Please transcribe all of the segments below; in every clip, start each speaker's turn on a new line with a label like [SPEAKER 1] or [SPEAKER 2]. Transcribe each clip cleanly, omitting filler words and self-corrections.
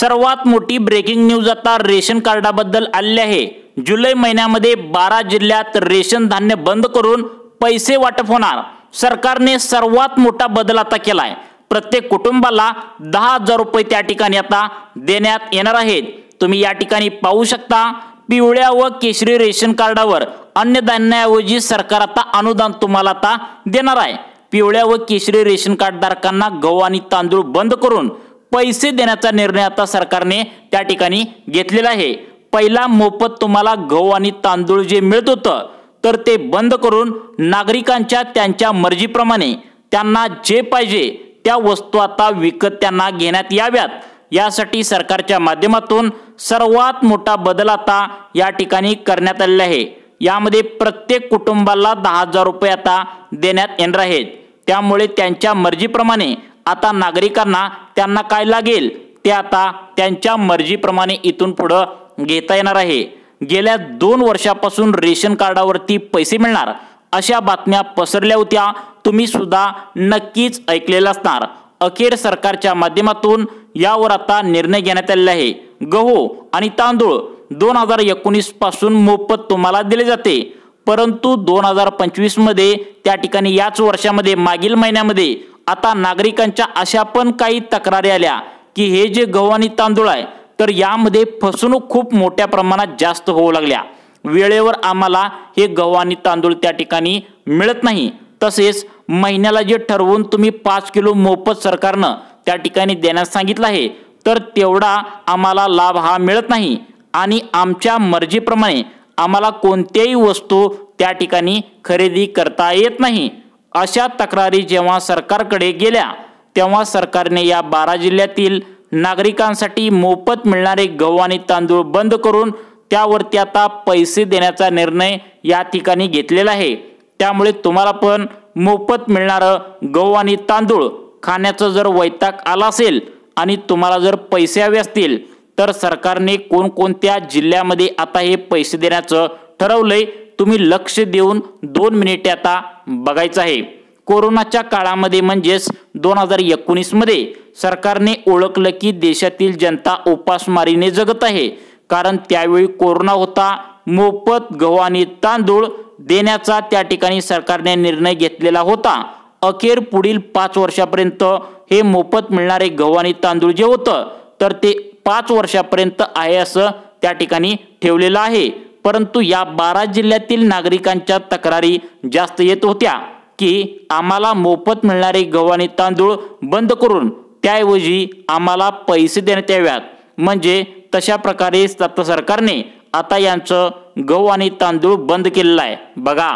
[SPEAKER 1] सर्वात मोठी breaking news आता रेशन कार्डाबद्दल आली आहे। जुलै महिन्यामध्ये 12 जिल्ह्यात रेशन धान्य बंद करून पैसे वाटप होणार। सरकारने सर्वात मोठा बदल आता केलाय। प्रत्येक कुटुंबाला 10,000 रुपये त्या ठिकाणी आता देण्यात येणार आहेत। तुम्ही या ठिकाणी पाहू शकता, पिवळ्या व केशरी रेशन कार्डावर अन्नधान्याऐवजी सरकार आता अनुदान तुम्हाला आता देणार आहे। पिवळ्या व केशरी रेशन कार्ड धारकांना गहू आणि तांदूळ बंद करून पैसे देण्याचा निर्णय आता सरकारने त्या ठिकाणी घेतलेला आहे। पहिला मोफत तुम्हाला गहू आणि तांदूळ जे मिळत होतं तर ते बंद करून नागरिकांच्या त्यांच्या मर्जीप्रमाणे त्यांना जे पाहिजे त्या वस्तू आता विकत त्यांना घेण्यात याव्यात, यासाठी सरकारच्या माध्यमातून सर्वात मोठा बदल आता या ठिकाणी करण्यात आलेला आहे। यामध्ये प्रत्येक कुटुंबाला 10,000 रुपये आता देण्यात येणार आहेत। त्यामुळे त्यांच्या मर्जीप्रमाणे आता नागरिकांना त्यांना काय लागेल ते आता त्यांच्या मर्जीप्रमाणे इथून पुढे घेता येणार आहे। गेल्या 2 वर्षापासून रेशन कार्डावरती पैसे मिळणार अशा बातम्या पसरल्या होत्या, तुम्ही सुद्धा नक्कीच ऐकलेलं असणार। अखेर सरकारच्या माध्यमातून यावर आता निर्णय घेण्यात आलेला आहे। गहू आणि तांदूळ 2019 पासून मोफत तुम्हाला दिले जाते, परंतु 2025 मध्ये त्या ठिकाणी याच वर्षामध्ये मागील महिन्यामध्ये आता नागरिकांच्या अशा पण काही तक्रारी आल्या की हे जे गहू आणि तांदूळ आहे तर यामध्ये फसवणूक खूप मोठ्या प्रमाणात जास्त होऊ लागल्या। वेळेवर आम्हाला हे गहू आणि तांदूळ त्या ठिकाणी मिळत नाही, तसेच महिन्याला जे ठरवून तुम्ही 5 किलो मोफत सरकारनं त्या ठिकाणी देण्यास सांगितलं आहे तर तेवढा आम्हाला लाभ हा मिळत नाही आणि आमच्या मर्जीप्रमाणे आम्हाला कोणत्याही वस्तू त्या ठिकाणी खरेदी करता येत नाही। अशा तक्रारी जेव्हा सरकारकडे गेल्या तेव्हा सरकारने या 12 जिल्ह्यातील नागरिकांसाठी मोफत मिळणारे गहू आणि तांदूळ बंद करून त्यावरती आता पैसे देण्याचा निर्णय या ठिकाणी घेतलेला आहे। त्यामुळे तुम्हाला पण मोफत मिळणारं गहू आणि तांदूळ खाण्याचं जर वैताग आला असेल आणि तुम्हाला जर पैसे हवे असतील तर सरकारने कोणकोणत्या जिल्ह्यामध्ये आता हे पैसे देण्याचं ठरवलंय तुम्ही लक्ष देऊन 2 मिनिटे आता बघायचं आहे। कोरोनाच्या काळामध्ये म्हणजेच 2019 मध्ये सरकारने ओळखलं की देशातील जनता उपासमारीने जगत आहे, कारण त्यावेळी कोरोना होता। मोफत गहू आणि तांदूळ देण्याचा त्या ठिकाणी सरकारने निर्णय घेतलेला होता। अखेर पुढील 5 वर्षापर्यंत हे मोफत मिळणारे गहू आणि तांदूळ जे होतं तर ते 5 वर्षापर्यंत आहे असं त्या ठिकाणी ठेवलेलं आहे। परंतु या 12 जिल्ह्यातील नागरिकांच्या तक्रारी जास्त येत होत्या की आम्हाला मोफत मिळणारे गहू आणि तांदूळ बंद करून त्याऐवजी आम्हाला पैसे देण्यात याव्यात। म्हणजे तशा प्रकारे सरकारने आता यांचं गहू आणि तांदूळ बंद केलेलं आहे। बघा,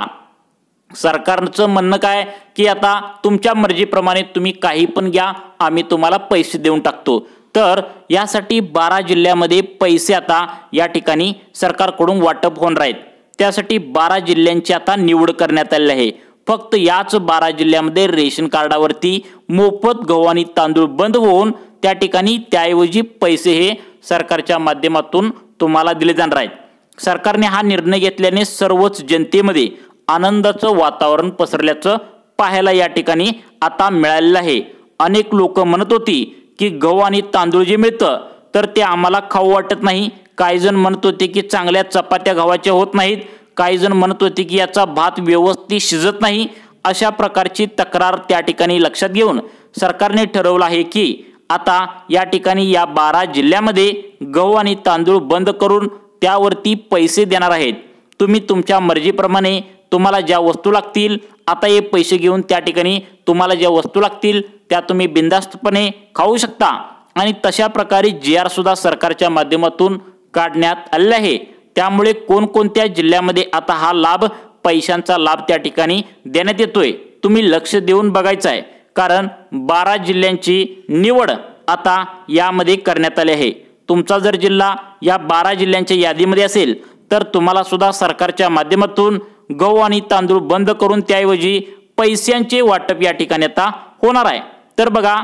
[SPEAKER 1] सरकारचं म्हणणं काय की आता तुमच्या मर्जीप्रमाणे तुम्ही काही पण घ्या, आम्ही तुम्हाला पैसे देऊन टाकतो। तर यासाठी 12 जिल्ह्यामध्ये पैसे आता या ठिकाणी सरकारकडून वाटप होणार आहेत। त्यासाठी 12 जिल्ह्यांची आता निवड करण्यात आली आहे। फक्त याच 12 जिल्ह्यामध्ये रेशन कार्डावरती मोफत गहू आणि तांदूळ बंद होऊन त्या ठिकाणी त्याऐवजी पैसे हे सरकारच्या माध्यमातून तुम्हाला दिले जाणार आहेत। सरकारने हा निर्णय घेतल्याने सर्वच जनतेमध्ये आनंदाचं वातावरण पसरल्याचं पाहायला या ठिकाणी आता मिळालेलं आहे। अनेक लोक म्हणत होती की गहू आणि तांदूळ जे मिळतं तर ते आम्हाला खाऊ वाटत नाही। काही जण म्हणत होते की चांगल्या चपात्या गव्हाच्या होत नाहीत, काही जण म्हणत होते की याचा भात व्यवस्थित शिजत नाही। अशा प्रकारची तक्रार त्या ठिकाणी लक्षात घेऊन सरकारने ठरवलं आहे की आता या ठिकाणी या 12 जिल्ह्यामध्ये गहू आणि तांदूळ बंद करून त्यावरती पैसे देणार आहेत। तुम्ही तुमच्या मर्जीप्रमाणे तुम्हाला ज्या वस्तू लागतील आता हे पैसे घेऊन त्या ठिकाणी तुम्हाला ज्या वस्तू लागतील त्या तुम्ही बिनधास्तपणे खाऊ शकता। आणि तशा प्रकारे GR सुद्धा सरकारच्या माध्यमातून काढण्यात आले आहे। त्यामुळे कोणकोणत्या जिल्ह्यामध्ये आता हा लाभ पैशांचा लाभ त्या ठिकाणी देण्यात येतोय तुम्ही लक्ष देऊन बघायचं आहे, कारण 12 जिल्ह्यांची निवड आता यामध्ये करण्यात आली आहे। तुमचा जर जिल्हा या 12 जिल्ह्यांच्या यादीमध्ये असेल तर तुम्हाला सुद्धा सरकारच्या माध्यमातून गहू आणि तांदूळ बंद करून त्याऐवजी पैशांचे वाटप या ठिकाणी आता होणार आहे। तर बघा,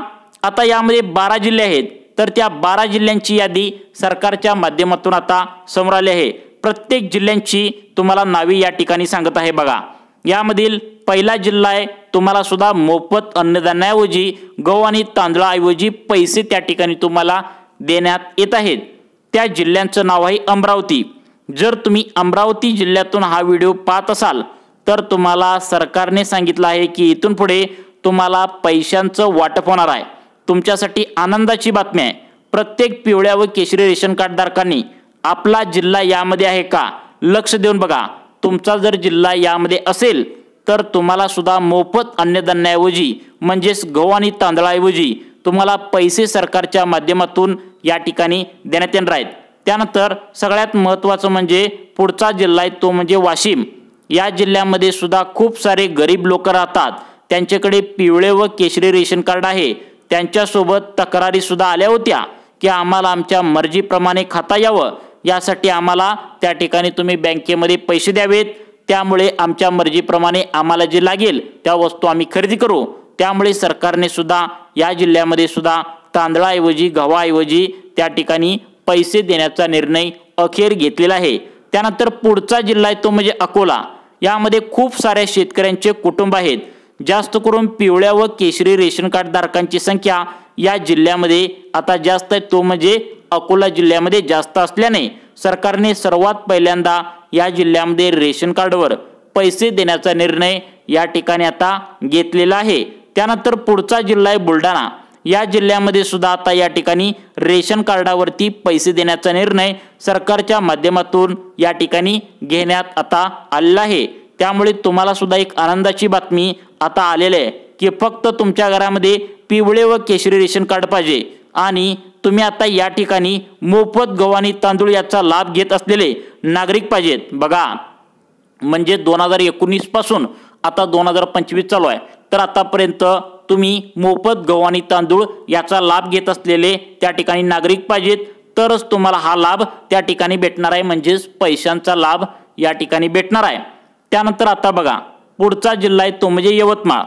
[SPEAKER 1] आता यामध्ये 12 जिल्हे आहेत तर त्या 12 जिल्ह्यांची यादी सरकारच्या माध्यमातून आता समोर आली आहे। प्रत्येक जिल्ह्यांची तुम्हाला नावे या ठिकाणी सांगत आहे। बघा, यामधील पहिला जिल्हा आहे तुम्हाला सुद्धा मोफत अन्नधान्याऐवजी गहू आणि तांदळाऐवजी पैसे त्या ठिकाणी तुम्हाला देण्यात येत आहेत। त्या जिल्ह्यांचं नाव आहे अमरावती। जर तुम्ही अमरावती जिल्ह्यातून हा व्हिडिओ पाहत असाल तर तुम्हाला सरकारने सांगितलं आहे की इथून पुढे तुम्हाला पैशांचं वाटप होणार आहे। तुमच्यासाठी आनंदाची बातमी आहे। प्रत्येक पिवळ्या व केशरी रेशन कार्ड धारकांनी आपला जिल्हा यामध्ये आहे का लक्ष देऊन बघा। तुमचा जर जिल्हा यामध्ये असेल तर तुम्हाला सुद्धा मोफत अन्नधान्याऐवजी म्हणजेच गहू आणि तांदळाऐवजी तुम्हाला पैसे सरकारच्या माध्यमातून या ठिकाणी देण्यात येणार आहेत। त्यानंतर सगळ्यात महत्त्वाचं म्हणजे पुढचा जिल्हा आहे तो म्हणजे वाशिम। या जिल्ह्यामध्ये सुद्धा खूप सारे गरीब लोक राहतात, त्यांच्याकडे पिवळे व केशरी रेशन कार्ड आहे। त्यांच्यासोबत तक्रारी सुद्धा आल्या होत्या की आम्हाला आमच्या मर्जीप्रमाणे खाता यावं, यासाठी आम्हाला त्या ठिकाणी तुम्ही बँकेमध्ये पैसे द्यावेत, त्यामुळे आमच्या मर्जीप्रमाणे आम्हाला जे लागेल त्या वस्तू आम्ही खरेदी करू। त्यामुळे सरकारने सुद्धा या जिल्ह्यामध्ये सुद्धा तांदळाऐवजी गव्हाऐवजी त्या ठिकाणी पैसे देण्याचा निर्णय अखेर घेतलेला आहे। त्यानंतर पुढचा जिल्हा आहे तो म्हणजे अकोला। यामध्ये खूप साऱ्या शेतकऱ्यांचे कुटुंब आहेत। जास्त करून पिवळ्या व केशरी रेशन कार्ड धारकांची संख्या या जिल्ह्यामध्ये आता जास्त आहे, तो म्हणजे अकोला जिल्ह्यामध्ये जास्त असल्याने सरकारने सर्वात पहिल्यांदा या जिल्ह्यामध्ये रेशन कार्डवर पैसे देण्याचा निर्णय या ठिकाणी आता घेतलेला आहे। त्यानंतर पुढचा जिल्हा आहे बुलढाणा। या जिल्ह्यामध्ये सुद्धा आता या ठिकाणी रेशन कार्डावरती पैसे देण्याचा निर्णय सरकारच्या माध्यमातून या ठिकाणी घेण्यात आता आलेला आहे। त्यामुळे तुम्हाला सुद्धा एक आनंदाची बातमी आता आलेली आहे की फक्त तुमच्या घरामध्ये पिवळे व केशरी रेशन कार्ड पाहिजे आणि तुम्ही आता या ठिकाणी मोफत गहू आणि तांदूळ याचा लाभ घेत असलेले नागरिक पाहिजेत। बघा म्हणजे 2019 पासून आता 2025 चालू आहे, तर आतापर्यंत तुम्ही मोफत गहू आणि तांदूळ याचा लाभ घेत असलेले त्या ठिकाणी नागरिक पाहिजेत, तरच तुम्हाला हा लाभ त्या ठिकाणी भेटणार आहे, म्हणजेच पैशांचा लाभ या ठिकाणी भेटणार आहे। त्यानंतर आता बघा पुढचा जिल्हा आहे तो म्हणजे यवतमाळ।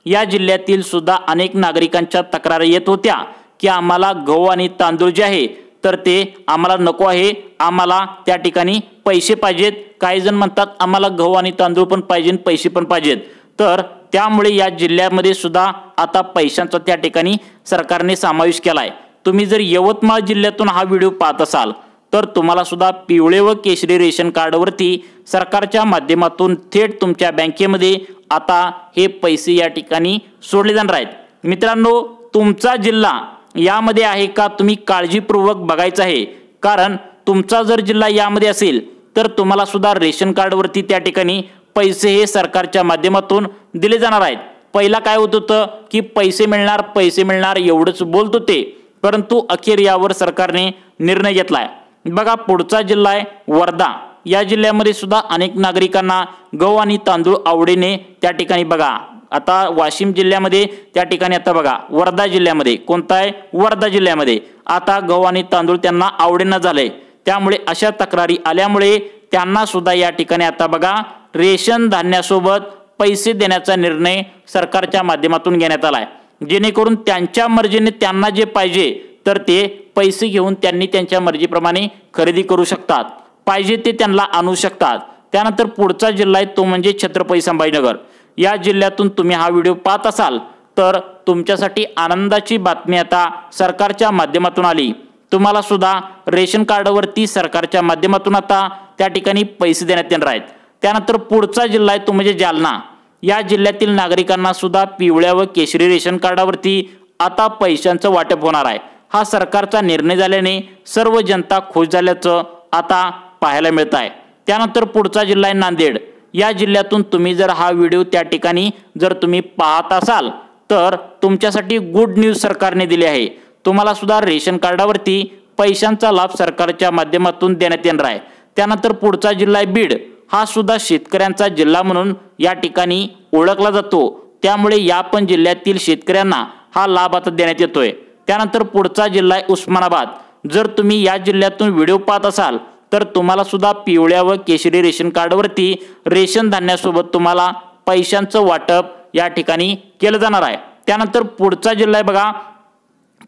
[SPEAKER 1] या जिल्ह्यातील सुद्धा अनेक नागरिकांच्या तक्रारी येत होत्या की आम्हाला गहू आणि तांदूळ जे आहे तर ते आम्हाला नको आहे, आम्हाला त्या ठिकाणी पैसे पाहिजेत। काही जण म्हणतात आम्हाला गहू आणि तांदूळ पण पाहिजे, पैसे पण पाहिजेत। तर त्यामुळे या जिल्ह्यामध्ये सुद्धा आता पैशांचा त्या ठिकाणी सरकारने समावेश केला आहे। तुम्ही जर यवतमाळ जिल्ह्यातून हा व्हिडिओ पाहत असाल तर तुम्हाला सुद्धा पिवळे व केशरी रेशन कार्डवरती सरकारच्या माध्यमातून थेट तुमच्या बँकेमध्ये आता हे पैसे या ठिकाणी सोडले जाणार आहेत। मित्रांनो, तुमचा जिल्हा यामध्ये आहे का तुम्ही काळजीपूर्वक बघायचं आहे, कारण तुमचा जर जिल्हा यामध्ये असेल तर तुम्हाला सुद्धा रेशन कार्डवरती त्या ठिकाणी पैसे हे सरकारच्या माध्यमातून दिले जाणार आहेत। पहिला काय होत होतं की पैसे मिळणार एवढंच बोलत होते, परंतु अखेर यावर सरकारने निर्णय घेतलाय। बघा पुढचा जिल्हा आहे वर्धा। या जिल्ह्यामध्ये सुद्धा अनेक नागरिकांना गहू आणि तांदूळ आवडीने त्या ठिकाणी बघा आता वाशिम जिल्ह्यामध्ये त्या ठिकाणी आता बघा वर्धा जिल्ह्यामध्ये कोणता आहे वर्धा जिल्ह्यामध्ये आता गहू आणि तांदूळ त्यांना आवडेना झाले। त्यामुळे अशा तक्रारी आल्यामुळे त्यांना सुद्धा या ठिकाणी आता बघा रेशन धान्यासोबत पैसे देण्याचा निर्णय सरकारच्या माध्यमातून घेण्यात आलाय, जेणेकरून त्यांच्या मर्जीने त्यांना जे पाहिजे तर ते पैसे घेऊन त्यांनी त्यांच्या मर्जीप्रमाणे खरेदी करू शकतात, पाहिजे ते त्यांना आणू शकतात। त्यानंतर पुढचा जिल्हा आहे तो म्हणजे छत्रपती संभाजीनगर। या जिल्ह्यातून तुम्ही हा व्हिडिओ पाहत असाल तर तुमच्यासाठी आनंदाची बातमी आता सरकारच्या माध्यमातून आली। तुम्हाला सुद्धा रेशन कार्डवरती सरकारच्या माध्यमातून आता त्या ठिकाणी पैसे देण्यात येणार आहेत। त्यानंतर पुढचा जिल्हा आहे तो म्हणजे जालना। या जिल्ह्यातील नागरिकांना सुद्धा पिवळ्या व केशरी रेशन कार्डावरती आता पैशांचं वाटप होणार आहे। हा सरकारचा निर्णय झाल्याने सर्व जनता खुश झाल्याचं आता पाहायला मिळत आहे। त्यानंतर पुढचा जिल्हा आहे नांदेड। या जिल्ह्यातून तुम्ही जर हा व्हिडिओ त्या ठिकाणी जर तुम्ही पाहत असाल तर तुमच्यासाठी गुड न्यूज सरकारने दिली आहे। तुम्हाला सुद्धा रेशन कार्डावरती पैशांचा लाभ सरकारच्या माध्यमातून देण्यात येणार आहे। त्यानंतर पुढचा जिल्हा आहे बीड। हा सुद्धा शेतकऱ्यांचा जिल्हा म्हणून या ठिकाणी ओळखला जातो, त्यामुळे या पण जिल्ह्यातील शेतकऱ्यांना हा लाभ आता देण्यात येतोय। त्यानंतर पुढचा जिल्हा आहे उस्मानाबाद। जर तुम्ही या जिल्ह्यातून व्हिडिओ पाहत असाल तर तुम्हाला सुद्धा पिवळ्या व केशरी रेशन कार्डवरती रेशन धान्यासोबत तुम्हाला पैशांचं वाटप या ठिकाणी केलं जाणार आहे। त्यानंतर पुढचा जिल्हा आहे बघा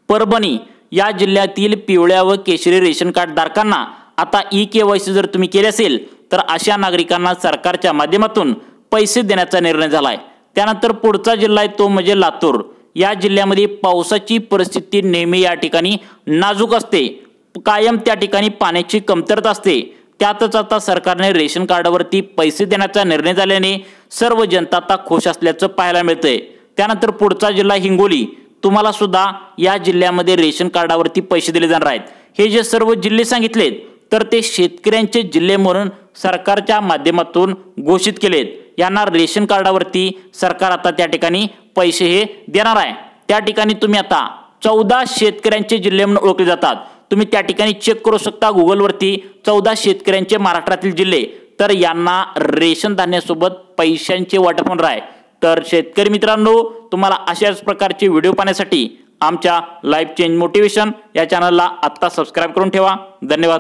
[SPEAKER 1] परभणी। या जिल्ह्यातील पिवळ्या व केशरी रेशन कार्ड धारकांना आता ई-केवायसी जर तुम्ही केले असेल तर अशा नागरिकांना सरकारच्या माध्यमातून पैसे देण्याचा निर्णय झालाय। त्यानंतर पुढचा जिल्हा आहे तो म्हणजे लातूर। या जिल्ह्यामध्ये पावसाची परिस्थिती नेहमी या ठिकाणी नाजूक असते, कायम त्या ठिकाणी पाण्याची कमतरता असते। त्यातच आता सरकारने रेशन कार्डावरती पैसे देण्याचा निर्णय झाल्याने सर्व जनता आता खुश असल्याचं पाहायला मिळतंय। त्यानंतर पुढचा जिल्हा हिंगोली, तुम्हाला सुद्धा या जिल्ह्यामध्ये रेशन कार्डावरती पैसे दिले जाणार आहेत। हे जे सर्व जिल्हे सांगितलेत तर ते शेतकऱ्यांचे जिल्हे म्हणून सरकारच्या माध्यमातून घोषित केलेत। यांना रेशन कार्डावरती सरकार आता त्या ठिकाणी पैसे हे देणार आहे। त्या ठिकाणी तुम्ही आता 14 शेतकऱ्यांचे जिल्हे म्हणून ओळखले जातात। तुम्ही त्या ठिकाणी चेक करू शकता गुगलवरती 14 शेतकऱ्यांचे महाराष्ट्रातील जिल्हे, तर यांना रेशन धान्यासोबत पैशांचे वाटप होणार आहे। तर शेतकरी मित्रांनो, तुम्हाला अशाच प्रकारचे व्हिडिओ पाहण्यासाठी आमच्या लाईफ चेंज मोटिवेशन या चॅनलला आत्ता सबस्क्राईब करून ठेवा। धन्यवाद।